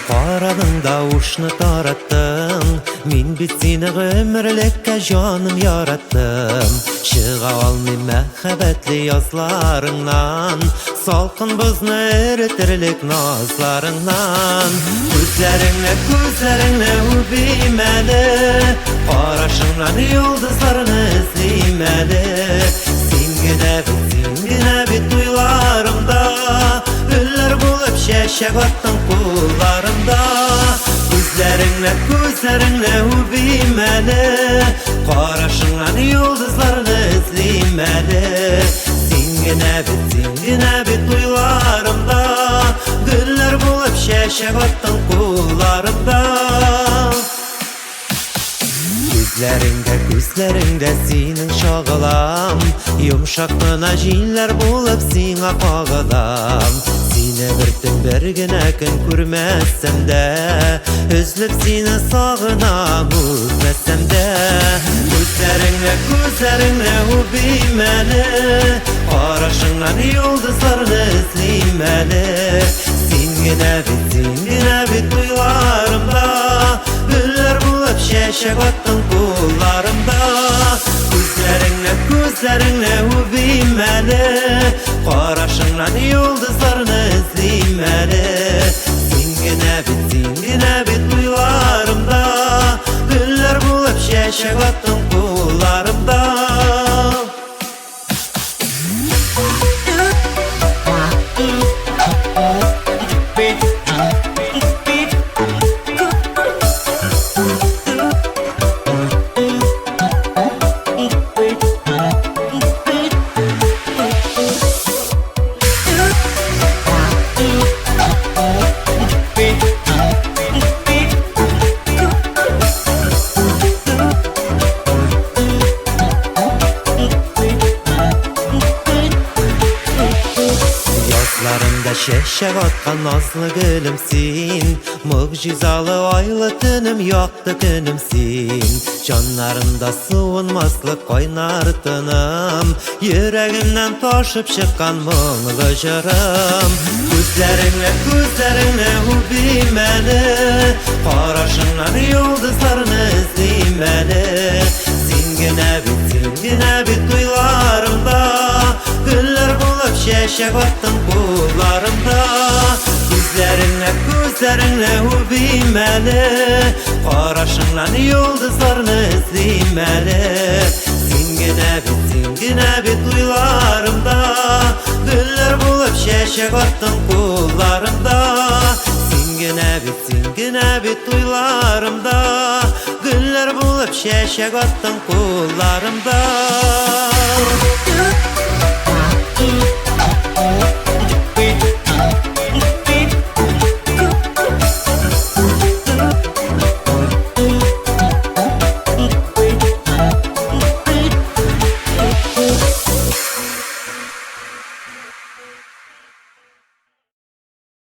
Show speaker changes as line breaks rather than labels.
qaradığında uşnu tarattın. Min bit seni ömürlükke canım yarattım. Çığa almayım məhəbbətli yazlarından, salqın bızını eritirlik nazlarından. Gözlerinle übimeli, qaraşınla yıldızlarını izlemeli. Singine bit duylarımda, üller bulup şeşek attın kullarımda. Gözlerinle übimeli, qaraşınla yıldızlarını izlemeli. Singine bit duylarımda, güller bulup şeşek attın kullarımda. Gözlerinde senin şağılam, yumşaklığına jinler bulup sina qağılam. Seni bir güne gün görmezsem de, özlüp seni sağınam üzmezsem de. Gözlerinle übimeli, qaraşınla yıldızlarını izlemeli. Singine bit duylarımda, güller bulup şeşek attın kullarımda. Gözlerinle übimeli, qaraşınla yıldızlarını izlemeli. Singine bit duylarımda, güller bulup şeşek attın kullarımda. Yazlarımda şeşek atkan nazlı gülümsin, mucizalı aylı tünüm yaktı günümsin. Canlarımda suunmaslık kaynartınım, yüreğimden taşıp çıkan muğlu jırım. Gözlerinle übimeli, qaraşınla yıldızlarını izlemeli. Singine bit duylarımda, güller bulup şeşek attın kullarımda. Gözlerinle übimeli, qaraşınla yıldızlarını izlemeli. Singine bit duylarımda, güller bulup şeşek attın kullarımda. Singine bit duylarımda, güller bulup şeşek attın kullarımda.